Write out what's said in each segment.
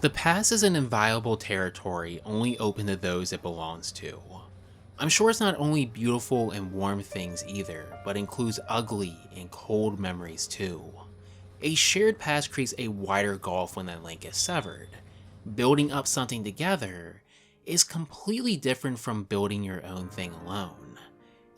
The past is an inviolable territory only open to those it belongs to. I'm sure it's not only beautiful and warm things either, but includes ugly and cold memories too. A shared past creates a wider gulf when the link is severed. Building up something together is completely different from building your own thing alone.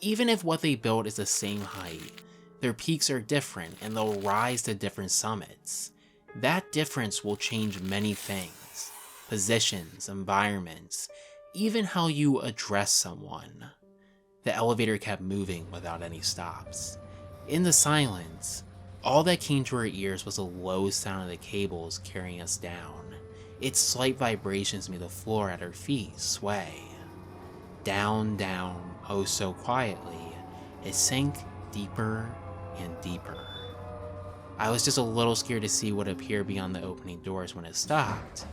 Even if what they built is the same height, their peaks are different and they'll rise to different summits. That difference will change many things: positions, environments, even how you address someone. The elevator kept moving without any stops. In the silence, all that came to our ears was the low sound of the cables carrying us down. Its slight vibrations made the floor at our feet sway. Down, down, oh so quietly, it sank deeper and deeper. I was just a little scared to see what appeared beyond the opening doors when it stopped,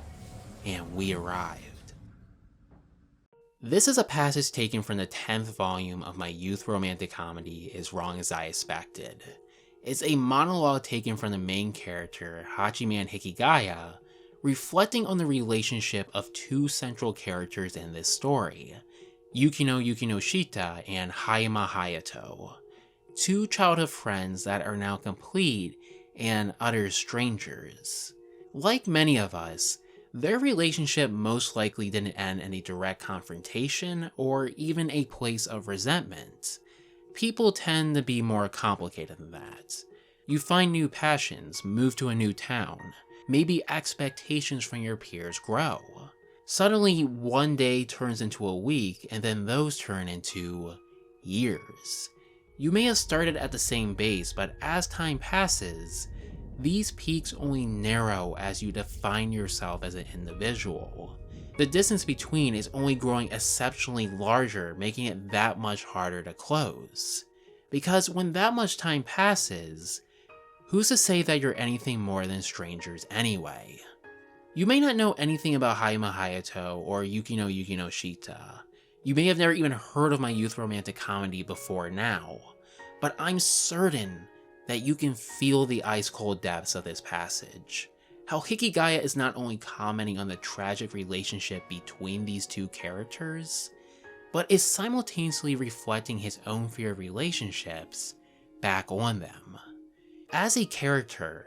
and we arrived. This is a passage taken from the 10th volume of my youth romantic comedy, As Wrong as I Expected. It's a monologue taken from the main character, Hachiman Hikigaya, reflecting on the relationship of two central characters in this story, Yukino Yukinoshita and Hayama Hayato, two childhood friends that are now complete and utter strangers. Like many of us, their relationship most likely didn't end in a direct confrontation or even a place of resentment. People tend to be more complicated than that. You find new passions, move to a new town, maybe expectations from your peers grow. Suddenly, one day turns into a week, and then those turn into years. You may have started at the same base, but as time passes, these peaks only narrow as you define yourself as an individual. The distance between is only growing exceptionally larger, making it that much harder to close. Because when that much time passes, who's to say that you're anything more than strangers anyway? You may not know anything about Hayama Hayato or Yukino Yukinoshita. You may have never even heard of my youth romantic comedy before now, but I'm certain that you can feel the ice-cold depths of this passage. How Hikigaya is not only commenting on the tragic relationship between these two characters, but is simultaneously reflecting his own fear of relationships back on them. As a character,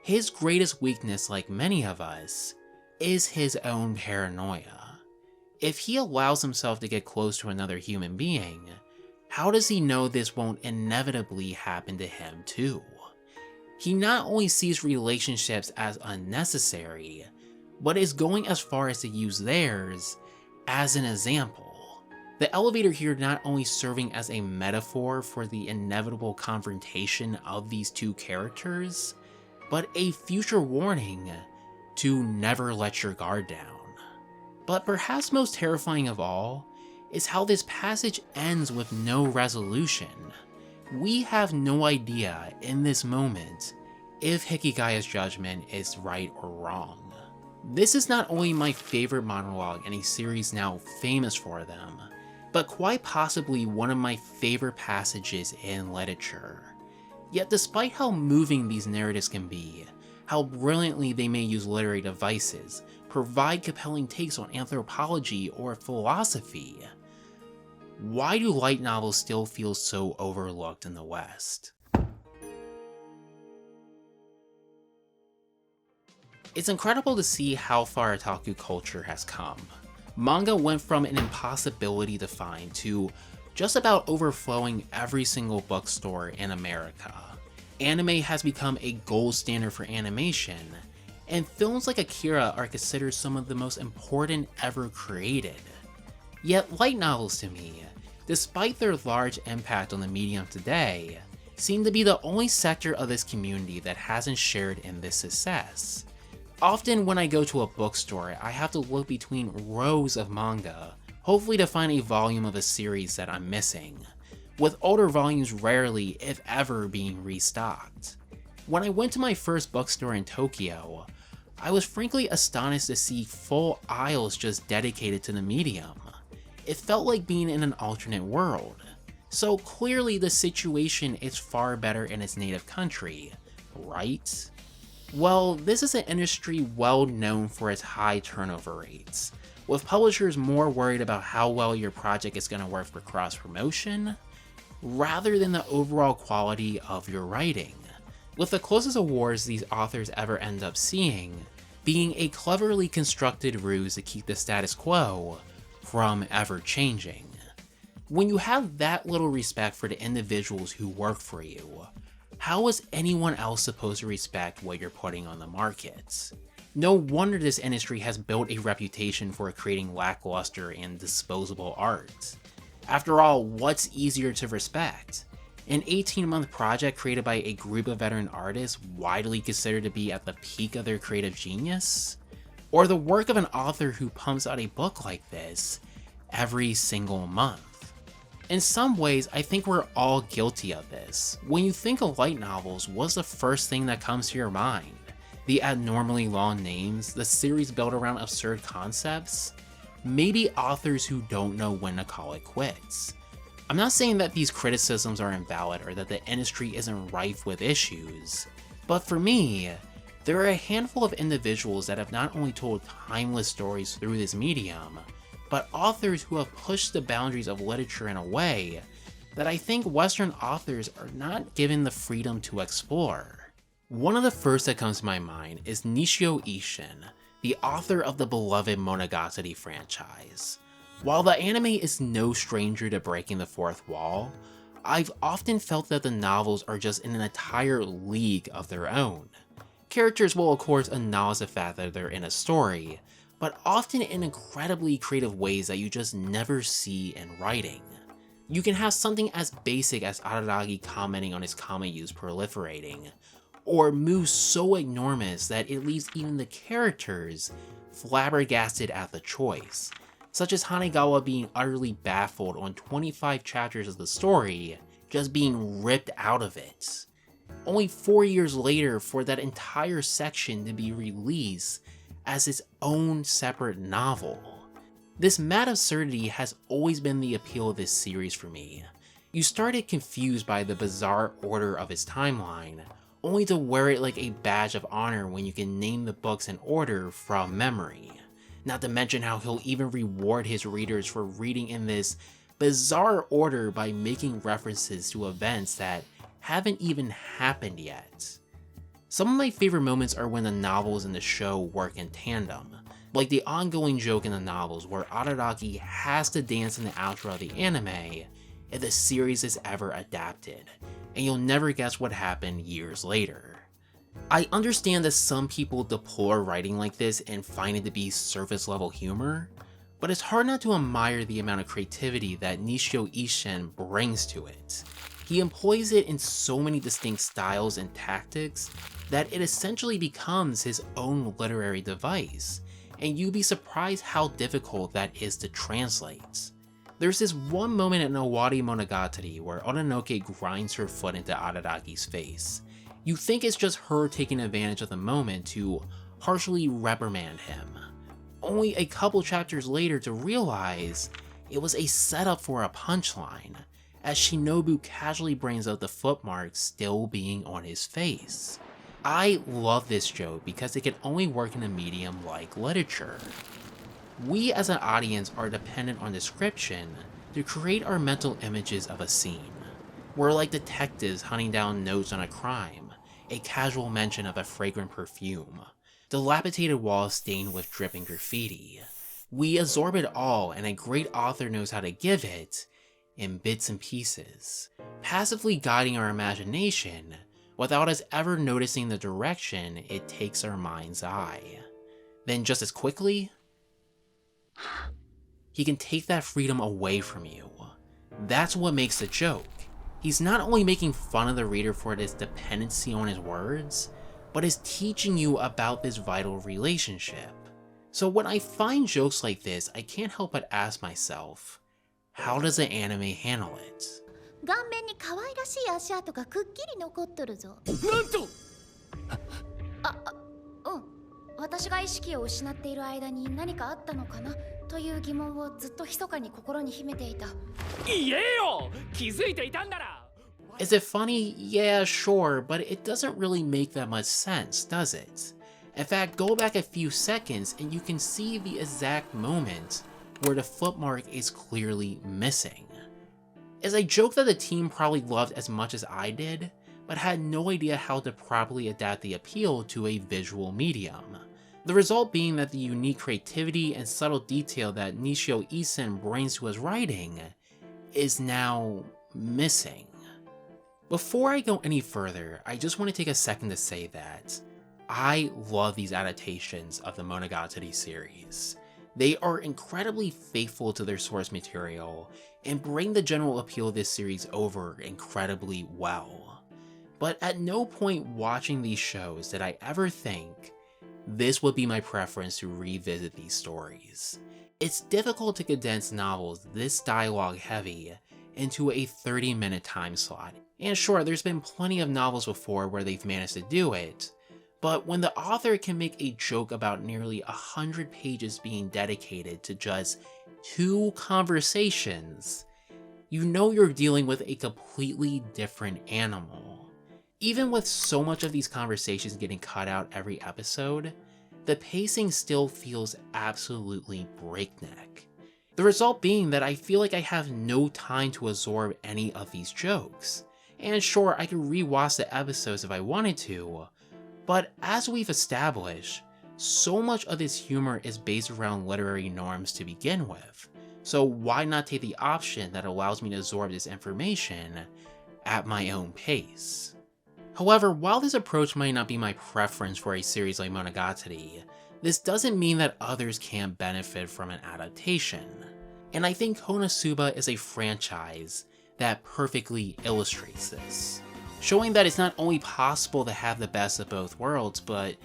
his greatest weakness, like many of us, is his own paranoia. If he allows himself to get close to another human being, how does he know this won't inevitably happen to him too? He not only sees relationships as unnecessary, but is going as far as to use theirs as an example. The elevator here not only serving as a metaphor for the inevitable confrontation of these two characters, but a future warning to never let your guard down. But perhaps most terrifying of all is how this passage ends with no resolution. We have no idea in this moment if Hikigaya's judgment is right or wrong. This is not only my favorite monologue in a series now famous for them, but quite possibly one of my favorite passages in literature. Yet despite how moving these narratives can be, how brilliantly they may use literary devices, provide compelling takes on anthropology or philosophy, why do light novels still feel so overlooked in the West? It's incredible to see how far otaku culture has come. Manga went from an impossibility to find to just about overflowing every single bookstore in America. Anime has become a gold standard for animation, and films like Akira are considered some of the most important ever created. Yet light novels to me, despite their large impact on the medium today, seem to be the only sector of this community that hasn't shared in this success. Often when I go to a bookstore, I have to look between rows of manga, hopefully to find a volume of a series that I'm missing, with older volumes rarely, if ever, being restocked. When I went to my first bookstore in Tokyo, I was frankly astonished to see full aisles just dedicated to the medium. It felt like being in an alternate world. So clearly the situation is far better in its native country, right? Well, this is an industry well known for its high turnover rates, with publishers more worried about how well your project is going to work for cross-promotion, rather than the overall quality of your writing. With the closest awards these authors ever end up seeing being a cleverly constructed ruse to keep the status quo from ever changing. When you have that little respect for the individuals who work for you, how is anyone else supposed to respect what you're putting on the market? No wonder this industry has built a reputation for creating lackluster and disposable art. After all, what's easier to respect? An 18-month project created by a group of veteran artists widely considered to be at the peak of their creative genius? Or the work of an author who pumps out a book like this every single month? In some ways, I think we're all guilty of this. When you think of light novels, what's the first thing that comes to your mind? The abnormally long names, the series built around absurd concepts, maybe authors who don't know when to call it quits. I'm not saying that these criticisms are invalid or that the industry isn't rife with issues, but for me, there are a handful of individuals that have not only told timeless stories through this medium, but authors who have pushed the boundaries of literature in a way that I think Western authors are not given the freedom to explore. One of the first that comes to my mind is Nishio Ishin, the author of the beloved Monogatari franchise. While the anime is no stranger to breaking the fourth wall, I've often felt that the novels are just in an entire league of their own. Characters will of course acknowledge the fact that they're in a story, but often in incredibly creative ways that you just never see in writing. You can have something as basic as Araragi commenting on his kama use proliferating, or moves so enormous that it leaves even the characters flabbergasted at the choice, such as Hanegawa being utterly baffled on 25 chapters of the story just being ripped out of it. Only 4 years later for that entire section to be released as its own separate novel. This mad absurdity has always been the appeal of this series for me. You started confused by the bizarre order of its timeline, only to wear it like a badge of honor when you can name the books in order from memory. Not to mention how he'll even reward his readers for reading in this bizarre order by making references to events that haven't even happened yet. Some of my favorite moments are when the novels and the show work in tandem, like the ongoing joke in the novels where Araragi has to dance in the outro of the anime if the series is ever adapted, and you'll never guess what happened years later. I understand that some people deplore writing like this and find it to be surface level humor, but it's hard not to admire the amount of creativity that Nishio Ishin brings to it. He employs it in so many distinct styles and tactics that it essentially becomes his own literary device, and you'd be surprised how difficult that is to translate. There's this one moment in Owari Monogatari where Ononoke grinds her foot into Araragi's face. You think it's just her taking advantage of the moment to harshly reprimand him, only a couple chapters later to realize it was a setup for a punchline, as Shinobu casually brings up the footmarks still being on his face. I love this joke because it can only work in a medium like literature. We as an audience are dependent on description to create our mental images of a scene. We're like detectives hunting down notes on a crime, a casual mention of a fragrant perfume, dilapidated walls stained with dripping graffiti. We absorb it all, and a great author knows how to give it in bits and pieces, passively guiding our imagination without us ever noticing the direction it takes our mind's eye. Then just as quickly, he can take that freedom away from you. That's what makes the joke. He's not only making fun of the reader for his dependency on his words, but is teaching you about this vital relationship. So when I find jokes like this, I can't help but ask myself, how does the anime handle it? 顔面に可愛らしい足跡がくっきり残っとるぞ。なんと私が意識を失っている間に何かあったのかなという疑問をずっと密かに心に秘めていた。言えよ、気づいていたんだら。Is it funny? Yeah, sure, but it doesn't really make that much sense, does it? In fact, go back a few seconds and you can see the exact moment where the footmark is clearly missing. It's a joke that the team probably loved as much as I did, but had no idea how to properly adapt the appeal to a visual medium. The result being that the unique creativity and subtle detail that Nishio Isin brings to his writing is now missing. Before I go any further, I just want to take a second to say that I love these adaptations of the Monogatari series. They are incredibly faithful to their source material and bring the general appeal of this series over incredibly well. But at no point watching these shows did I ever think this would be my preference to revisit these stories. It's difficult to condense novels this dialogue heavy into a 30-minute time slot. And sure, there's been plenty of novels before where they've managed to do it, but when the author can make a joke about nearly 100 pages being dedicated to just 2 conversations, you know you're dealing with a completely different animal. Even with so much of these conversations getting cut out every episode, the pacing still feels absolutely breakneck. The result being that I feel like I have no time to absorb any of these jokes. And sure, I could rewatch the episodes if I wanted to, but as we've established, so much of this humor is based around literary norms to begin with, so why not take the option that allows me to absorb this information at my own pace? However, while this approach might not be my preference for a series like Monogatari, this doesn't mean that others can't benefit from an adaptation. And I think Konosuba is a franchise that perfectly illustrates this, showing that it's not only possible to have the best of both worlds, but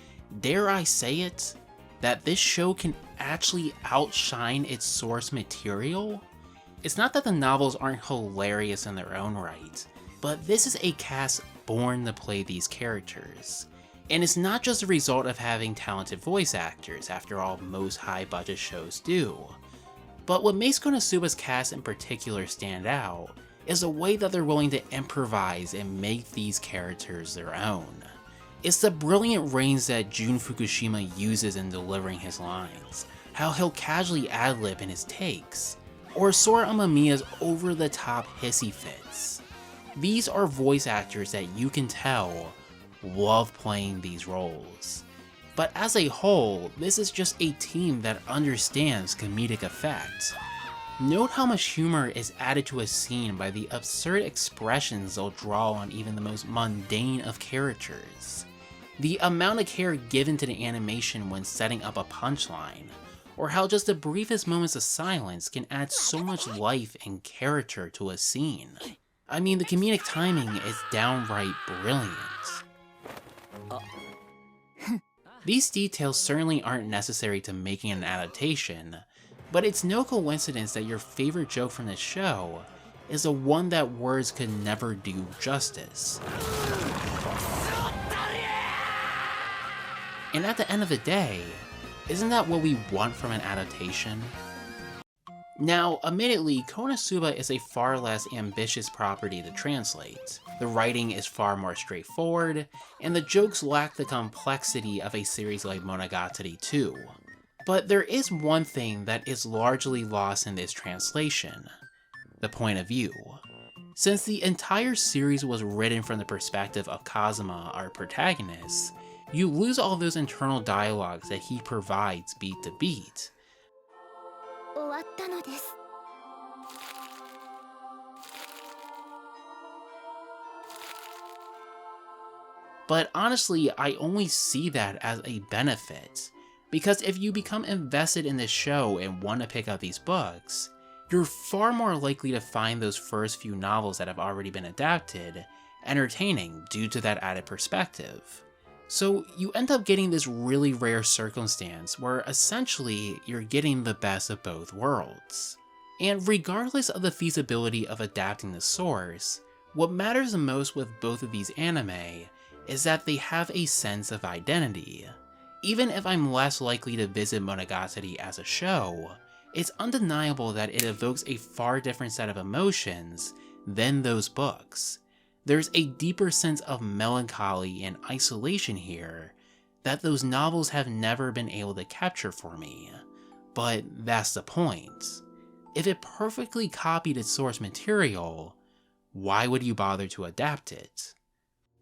dare I say it, that this show can actually outshine its source material? It's not that the novels aren't hilarious in their own right, but this is a cast born to play these characters. And it's not just a result of having talented voice actors, after all most high-budget shows do. But what makes Konosuba's cast in particular stand out is the way that they're willing to improvise and make these characters their own. It's the brilliant range that Jun Fukushima uses in delivering his lines, how he'll casually ad-lib in his takes, or Sora Amamiya's over-the-top hissy fits. These are voice actors that you can tell love playing these roles. But as a whole, this is just a team that understands comedic effect. Note how much humor is added to a scene by the absurd expressions they'll draw on even the most mundane of characters. The amount of care given to the animation when setting up a punchline, or how just the briefest moments of silence can add so much life and character to a scene. I mean, the comedic timing is downright brilliant. These details certainly aren't necessary to making an adaptation, but it's no coincidence that your favorite joke from this show is the one that words could never do justice. And at the end of the day, isn't that what we want from an adaptation? Now, admittedly, Konosuba is a far less ambitious property to translate. The writing is far more straightforward, and the jokes lack the complexity of a series like Monogatari too. But there is one thing that is largely lost in this translation: the point of view. Since the entire series was written from the perspective of Kazuma, our protagonist, you lose all those internal dialogues that he provides beat to beat. But honestly, I only see that as a benefit, because if you become invested in this show and want to pick up these books, you're far more likely to find those first few novels that have already been adapted entertaining due to that added perspective. So you end up getting this really rare circumstance where essentially you're getting the best of both worlds. And regardless of the feasibility of adapting the source, what matters the most with both of these anime is that they have a sense of identity. Even if I'm less likely to visit Monogatari as a show, it's undeniable that it evokes a far different set of emotions than those books. There's a deeper sense of melancholy and isolation here that those novels have never been able to capture for me. But that's the point. If it perfectly copied its source material, why would you bother to adapt it?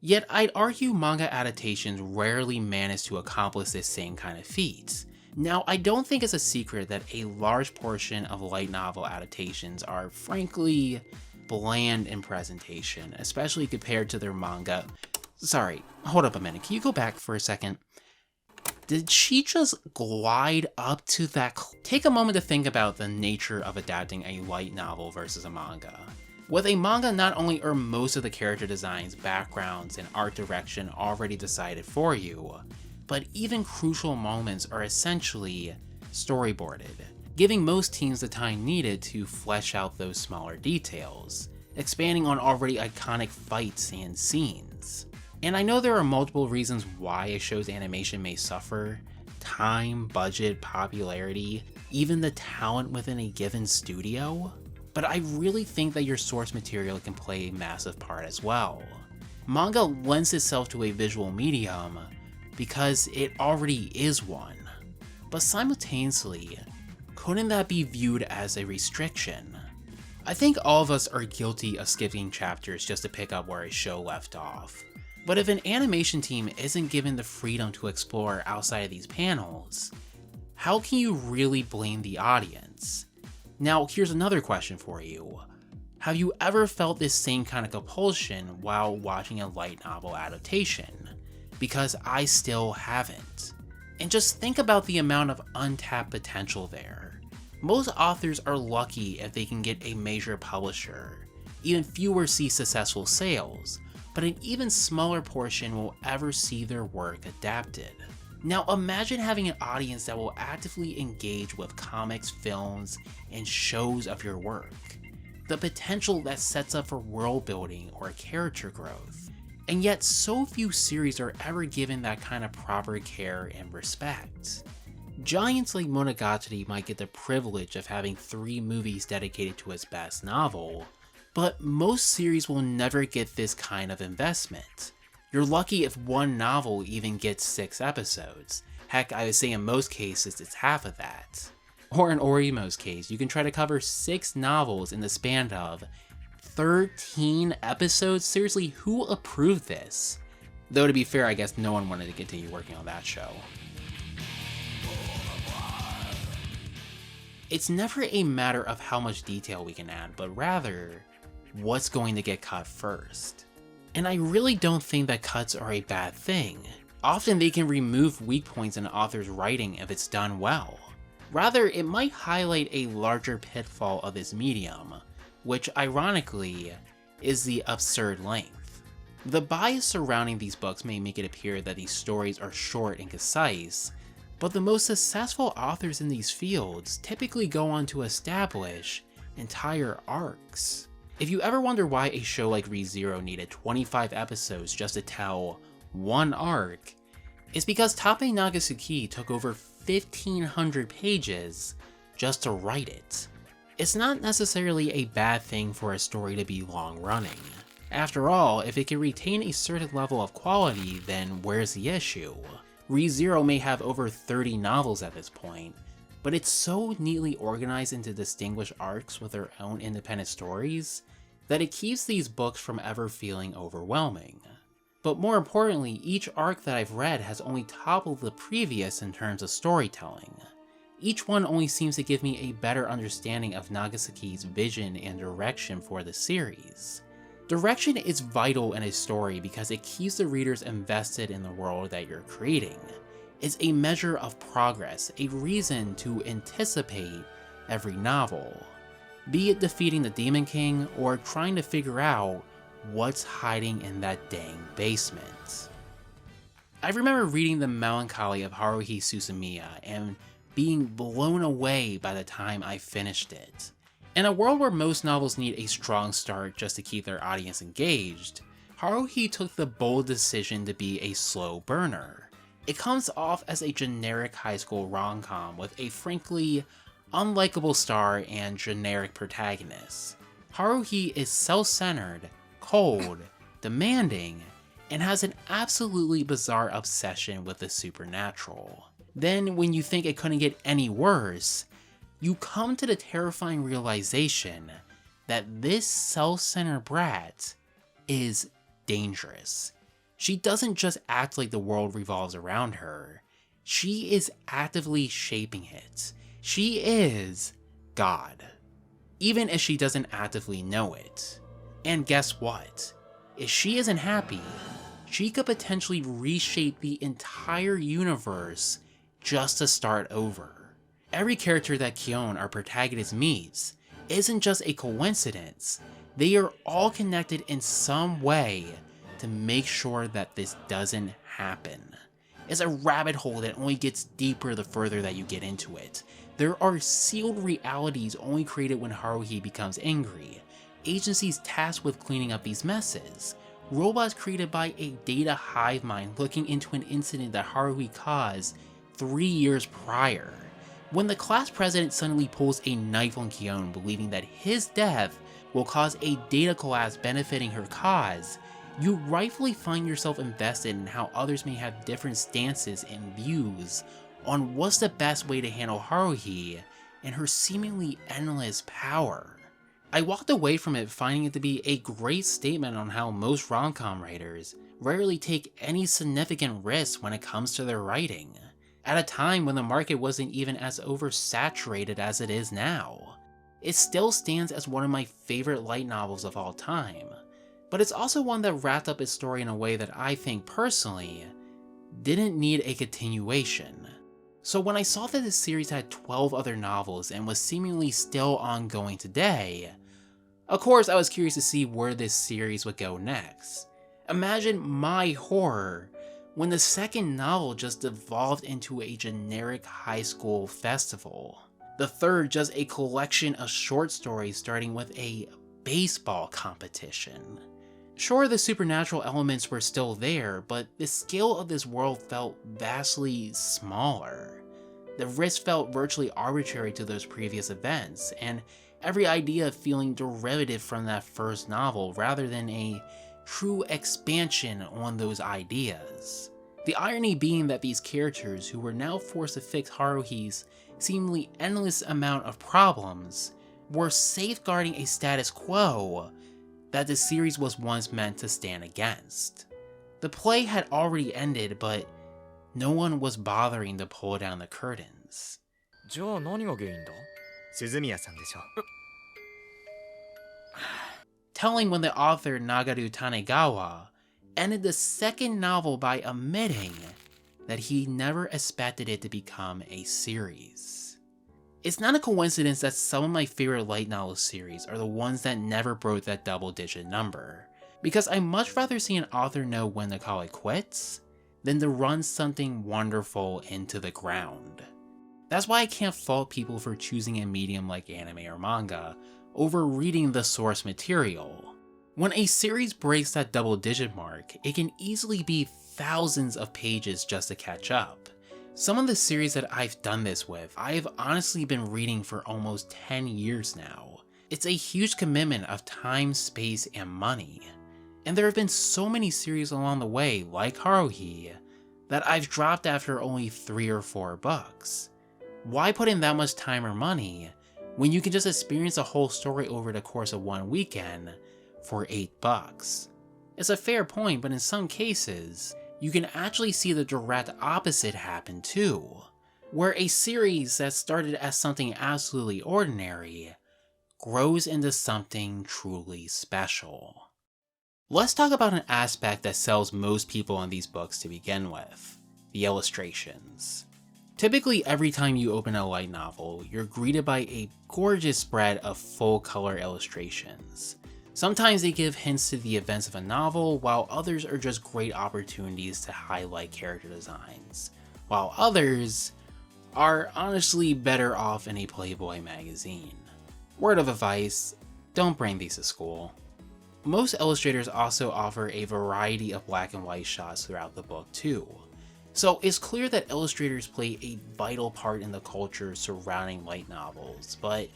Yet I'd argue manga adaptations rarely manage to accomplish this same kind of feat. Now, I don't think it's a secret that a large portion of light novel adaptations are frankly bland in presentation, especially compared to their manga. Sorry, hold up a minute, can you go back for a second? Did she just glide up to that? Take a moment to think about the nature of adapting a light novel versus a manga. With a manga, not only are most of the character designs, backgrounds, and art direction already decided for you, but even crucial moments are essentially storyboarded, giving most teams the time needed to flesh out those smaller details, expanding on already iconic fights and scenes. And I know there are multiple reasons why a show's animation may suffer: time, budget, popularity, even the talent within a given studio. But I really think that your source material can play a massive part as well. Manga lends itself to a visual medium because it already is one. But simultaneously, couldn't that be viewed as a restriction? I think all of us are guilty of skipping chapters just to pick up where a show left off. But if an animation team isn't given the freedom to explore outside of these panels, how can you really blame the audience? Now, here's another question for you. Have you ever felt this same kind of compulsion while watching a light novel adaptation? Because I still haven't. And just think about the amount of untapped potential there. Most authors are lucky if they can get a major publisher. Even fewer see successful sales, but an even smaller portion will ever see their work adapted. Now imagine having an audience that will actively engage with comics, films, and shows of your work. The potential that sets up for world building or character growth. And yet so few series are ever given that kind of proper care and respect. Giants like Monogatari might get the privilege of having 3 movies dedicated to its best novel, but most series will never get this kind of investment. You're lucky if one novel even gets 6 episodes. Heck, I would say in most cases it's half of that. Or in Orimo's case, you can try to cover 6 novels in the span of 13 episodes? Seriously, who approved this? Though to be fair, I guess no one wanted to continue working on that show. It's never a matter of how much detail we can add, but rather, what's going to get cut first. And I really don't think that cuts are a bad thing. Often they can remove weak points in an author's writing if it's done well. Rather, it might highlight a larger pitfall of this medium, which ironically is the absurd length. The bias surrounding these books may make it appear that these stories are short and concise, but the most successful authors in these fields typically go on to establish entire arcs. If you ever wonder why a show like Re:Zero needed 25 episodes just to tell one arc, it's because Tape Nagasaki took over 1,500 pages just to write it. It's not necessarily a bad thing for a story to be long running. After all, if it can retain a certain level of quality, then where's the issue? Re:Zero may have over 30 novels at this point, but it's so neatly organized into distinguished arcs with their own independent stories that it keeps these books from ever feeling overwhelming. But more importantly, each arc that I've read has only toppled the previous in terms of storytelling. Each one only seems to give me a better understanding of Nagasaki's vision and direction for the series. Direction is vital in a story because it keeps the readers invested in the world that you're creating. It's a measure of progress, a reason to anticipate every novel. Be it defeating the Demon King or trying to figure out what's hiding in that dang basement. I remember reading The Melancholy of Haruhi Suzumiya and being blown away by the time I finished it. In a world where most novels need a strong start just to keep their audience engaged, Haruhi took the bold decision to be a slow burner. It comes off as a generic high school rom-com with a frankly unlikable star and generic protagonist. Haruhi is self-centered, cold, demanding, and has an absolutely bizarre obsession with the supernatural. Then, when you think it couldn't get any worse, you come to the terrifying realization that this self-centered brat is dangerous. She doesn't just act like the world revolves around her, she is actively shaping it. She is God, even if she doesn't actively know it. And guess what? If she isn't happy, she could potentially reshape the entire universe just to start over. Every character that Kyon, our protagonist, meets isn't just a coincidence. They are all connected in some way to make sure that this doesn't happen. It's a rabbit hole that only gets deeper the further that you get into it. There are sealed realities only created when Haruhi becomes angry, agencies tasked with cleaning up these messes, robots created by a data hive mind looking into an incident that Haruhi caused 3 years prior. When the class president suddenly pulls a knife on Kyon, believing that his death will cause a data collapse benefiting her cause, you rightfully find yourself invested in how others may have different stances and views on what's the best way to handle Haruhi and her seemingly endless power. I walked away from it finding it to be a great statement on how most rom-com writers rarely take any significant risks when it comes to their writing, at a time when the market wasn't even as oversaturated as it is now. It still stands as one of my favorite light novels of all time, but it's also one that wrapped up its story in a way that I think personally didn't need a continuation. So when I saw that this series had 12 other novels and was seemingly still ongoing today, of course I was curious to see where this series would go next. Imagine my horror when the second novel just devolved into a generic high school festival. The third just a collection of short stories starting with a baseball competition. Sure, the supernatural elements were still there, but the scale of this world felt vastly smaller. The risk felt virtually arbitrary to those previous events, and every idea feeling derivative from that first novel rather than a true expansion on those ideas. The irony being that these characters, who were now forced to fix Haruhi's seemingly endless amount of problems, were safeguarding a status quo that the series was once meant to stand against. The play had already ended, but no one was bothering to pull down the curtains. じゃあ何が原因だ? 鈴宮さんでしょ Telling when the author Nagaru Tanegawa ended the second novel by admitting that he never expected it to become a series. It's not a coincidence that some of my favorite light novel series are the ones that never broke that double-digit number, because I'd much rather see an author know when to call it quits than to run something wonderful into the ground. That's why I can't fault people for choosing a medium like anime or manga over reading the source material. When a series breaks that double-digit mark, it can easily be thousands of pages just to catch up. Some of the series that I've done this with, I've honestly been reading for almost 10 years now. It's a huge commitment of time, space, and money. And there have been so many series along the way, like Haruhi, that I've dropped after only 3 or 4 books. Why put in that much time or money when you can just experience a whole story over the course of one weekend for $8? It's a fair point, but in some cases, you can actually see the direct opposite happen too, where a series that started as something absolutely ordinary grows into something truly special. Let's talk about an aspect that sells most people in these books to begin with: the illustrations. Typically, every time you open a light novel, you're greeted by a gorgeous spread of full-color illustrations. Sometimes they give hints to the events of a novel, while others are just great opportunities to highlight character designs, while others are honestly better off in a Playboy magazine. Word of advice, don't bring these to school. Most illustrators also offer a variety of black and white shots throughout the book too, so it's clear that illustrators play a vital part in the culture surrounding light novels, but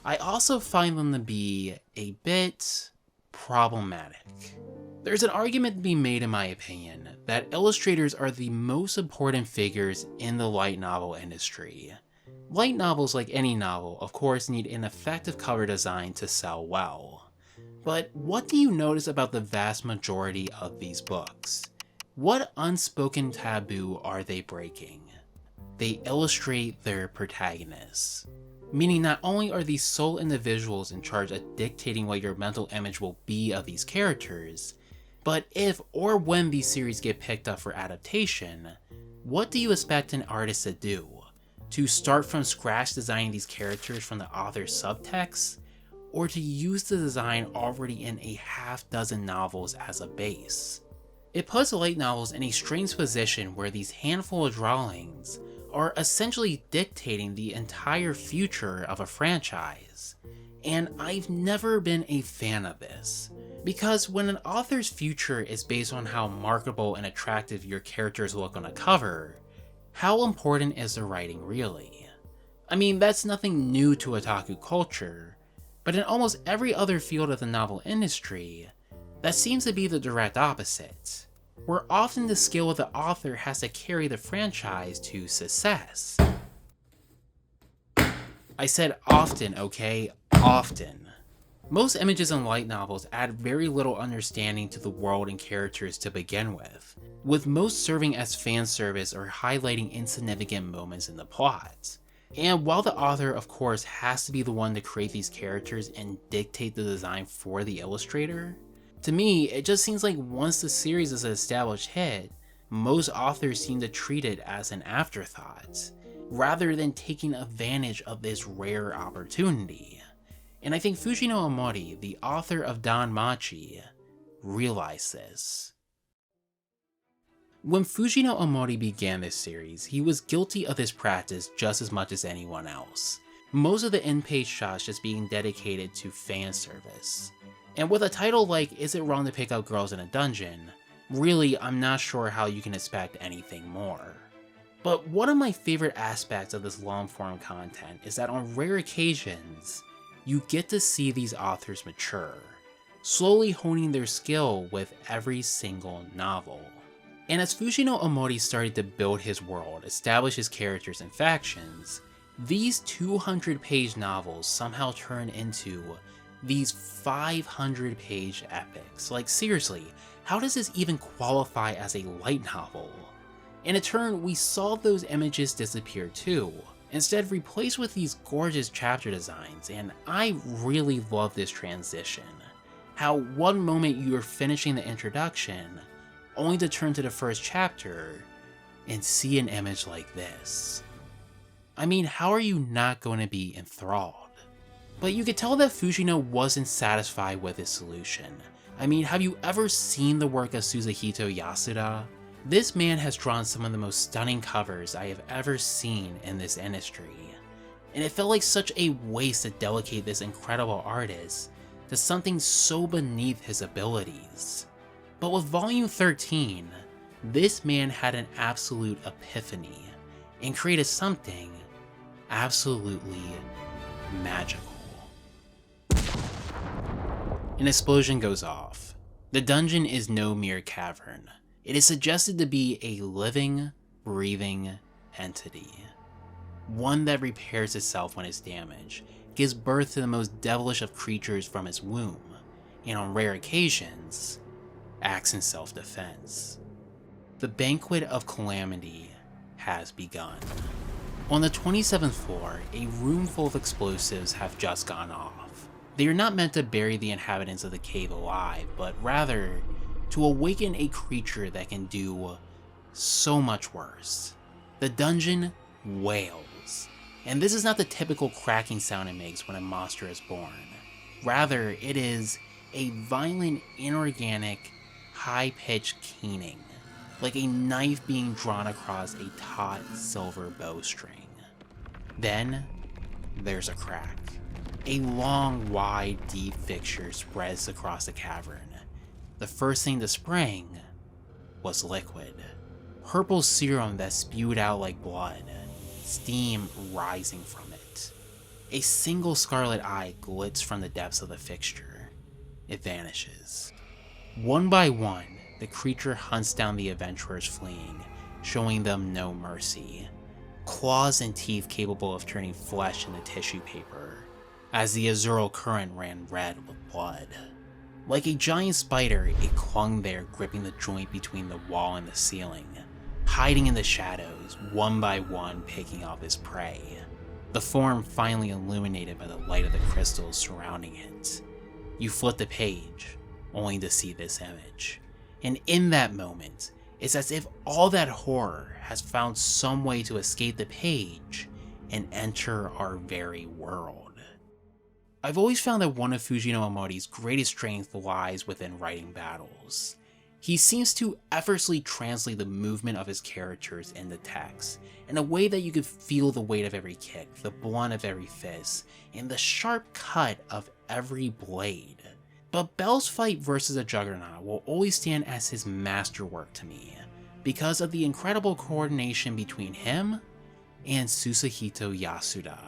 I also find them to be a bit problematic. There's an argument to be made, in my opinion, that illustrators are the most important figures in the light novel industry. Light novels, like any novel, of course need an effective cover design to sell well. But what do you notice about the vast majority of these books? What unspoken taboo are they breaking? They illustrate their protagonists. Meaning not only are these sole individuals in charge of dictating what your mental image will be of these characters, but if or when these series get picked up for adaptation, what do you expect an artist to do? To start from scratch designing these characters from the author's subtext? Or to use the design already in a half dozen novels as a base? It puts light novels in a strange position where these handful of drawings are essentially dictating the entire future of a franchise. And I've never been a fan of this, because when an author's future is based on how marketable and attractive your characters look on a cover, how important is the writing really? I mean, that's nothing new to otaku culture, but in almost every other field of the novel industry, that seems to be the direct opposite, where often the skill of the author has to carry the franchise to success. I said often, okay? Often. Most images in light novels add very little understanding to the world and characters to begin with most serving as fan service or highlighting insignificant moments in the plot. And while the author, of course, has to be the one to create these characters and dictate the design for the illustrator, to me, it just seems like once the series is an established hit, most authors seem to treat it as an afterthought, rather than taking advantage of this rare opportunity. And I think Fujino Omori, the author of Danmachi, realized this. When Fujino Omori began this series, he was guilty of this practice just as much as anyone else. Most of the in-page shots just being dedicated to fan service. And with a title like Is It Wrong to Pick Up Girls in a Dungeon, really I'm not sure how you can expect anything more. But one of my favorite aspects of this long-form content is that on rare occasions, you get to see these authors mature, slowly honing their skill with every single novel. And as Fujino Omori started to build his world, establish his characters and factions, these 200-page novels somehow turn into these 500-page epics. Like seriously, how does this even qualify as a light novel? And in turn, we saw those images disappear too, instead replaced with these gorgeous chapter designs, and I really love this transition. How one moment you're finishing the introduction, only to turn to the first chapter and see an image like this. I mean, how are you not going to be enthralled? But you could tell that Fujino wasn't satisfied with his solution. I mean, have you ever seen the work of Suzuhito Yasuda? This man has drawn some of the most stunning covers I have ever seen in this industry, and it felt like such a waste to delegate this incredible artist to something so beneath his abilities. But with Volume 13, this man had an absolute epiphany and created something absolutely magical. An explosion goes off. The dungeon is no mere cavern. It is suggested to be a living, breathing entity. One that repairs itself when it's damaged, gives birth to the most devilish of creatures from its womb, and on rare occasions, acts in self-defense. The banquet of calamity has begun. On the 27th floor, a room full of explosives have just gone off. They are not meant to bury the inhabitants of the cave alive, but rather to awaken a creature that can do so much worse. The dungeon wails, and this is not the typical cracking sound it makes when a monster is born. Rather, it is a violent, inorganic, high-pitched keening, like a knife being drawn across a taut silver bowstring. Then, there's a crack. A long, wide, deep fissure spreads across the cavern. The first thing to spring was liquid. Purple serum that spewed out like blood, steam rising from it. A single scarlet eye glits from the depths of the fixture. It vanishes. One by one, the creature hunts down the adventurers fleeing, showing them no mercy. Claws and teeth capable of turning flesh into tissue paper, as the azure current ran red with blood. Like a giant spider, it clung there, gripping the joint between the wall and the ceiling, hiding in the shadows, one by one picking off his prey. The form finally illuminated by the light of the crystals surrounding it. You flip the page, only to see this image. And in that moment, it's as if all that horror has found some way to escape the page and enter our very world. I've always found that one of Fujino Omori's greatest strengths lies within writing battles. He seems to effortlessly translate the movement of his characters into text in a way that you could feel the weight of every kick, the blunt of every fist, and the sharp cut of every blade. But Bell's fight versus a Juggernaut will always stand as his masterwork to me, because of the incredible coordination between him and Susuhito Yasuda.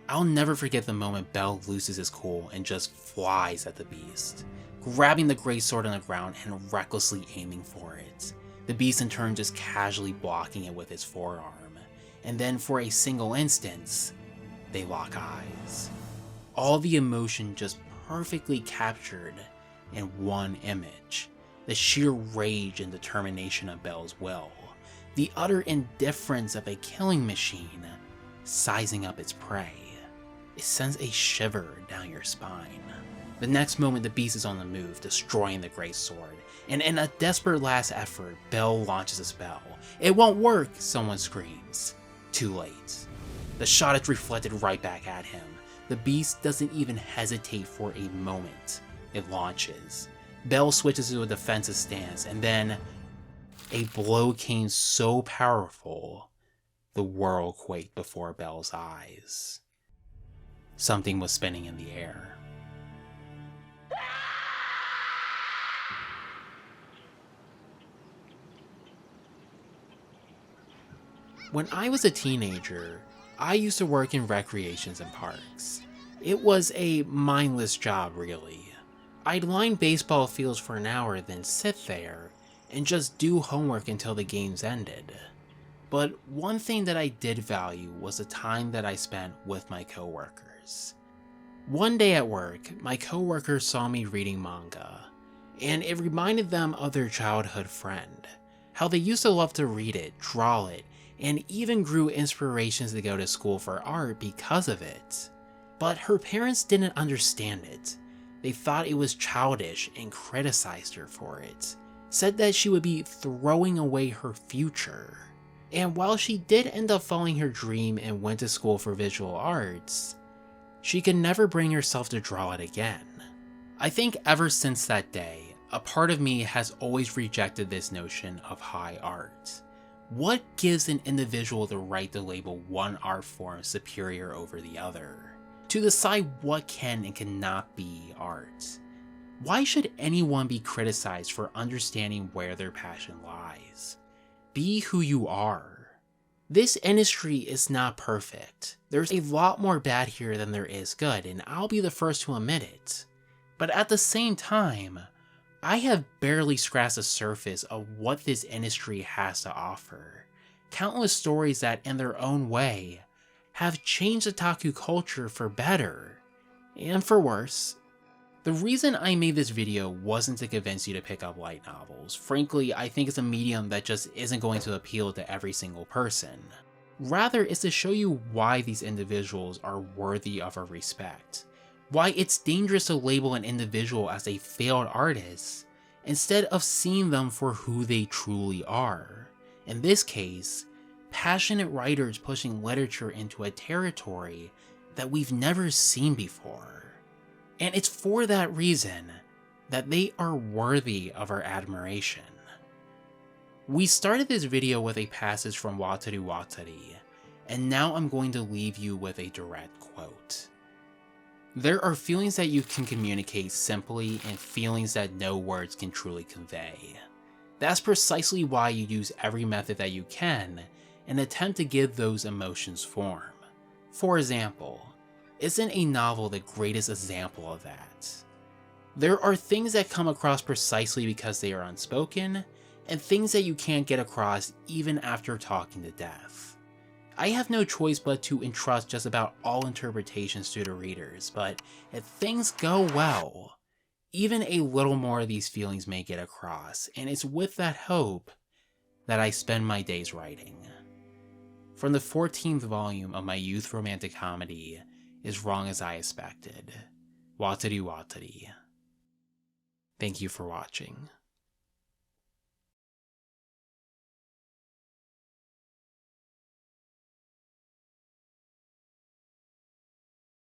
I'll never forget the moment Bell loses his cool and just flies at the beast, grabbing the great sword on the ground and recklessly aiming for it. The beast in turn just casually blocking it with his forearm, and then for a single instance, they lock eyes. All the emotion just perfectly captured in one image. The sheer rage and determination of Bell's will, the utter indifference of a killing machine sizing up its prey. It sends a shiver down your spine. The next moment the beast is on the move, destroying the great sword, and in a desperate last effort, Bell launches a spell. "It won't work," someone screams. Too late. The shot is reflected right back at him. The beast doesn't even hesitate for a moment. It launches. Bell switches to a defensive stance, and then a blow came so powerful, the world quaked before Bell's eyes. Something was spinning in the air. When I was a teenager, I used to work in recreations and parks. It was a mindless job, really. I'd line baseball fields for an hour, then sit there and just do homework until the games ended. But one thing that I did value was the time that I spent with my coworkers. One day at work, my coworkers saw me reading manga, and it reminded them of their childhood friend, how they used to love to read it, draw it, and even grew inspirations to go to school for art because of it. But her parents didn't understand it. They thought it was childish and criticized her for it, said that she would be throwing away her future. And while she did end up following her dream and went to school for visual arts, she could never bring herself to draw it again. I think ever since that day, a part of me has always rejected this notion of high art. What gives an individual the right to label one art form superior over the other? To decide what can and cannot be art? Why should anyone be criticized for understanding where their passion lies? Be who you are. This industry is not perfect. There's a lot more bad here than there is good, and I'll be the first to admit it. But at the same time, I have barely scratched the surface of what this industry has to offer. Countless stories that, in their own way, have changed otaku culture for better, and for worse. The reason I made this video wasn't to convince you to pick up light novels. Frankly, I think it's a medium that just isn't going to appeal to every single person. Rather, it's to show you why these individuals are worthy of our respect. Why it's dangerous to label an individual as a failed artist, instead of seeing them for who they truly are. In this case, passionate writers pushing literature into a territory that we've never seen before. And it's for that reason that they are worthy of our admiration. We started this video with a passage from Wataru Watari, and now I'm going to leave you with a direct quote. There are feelings that you can communicate simply and feelings that no words can truly convey. That's precisely why you use every method that you can and attempt to give those emotions form. For example, isn't a novel the greatest example of that? There are things that come across precisely because they are unspoken, and things that you can't get across even after talking to death. I have no choice but to entrust just about all interpretations to the readers, but if things go well, even a little more of these feelings may get across, and it's with that hope that I spend my days writing. From the 14th volume of my youth romantic comedy, As Wrong as I Expected, Watari Watari. Thank you for watching.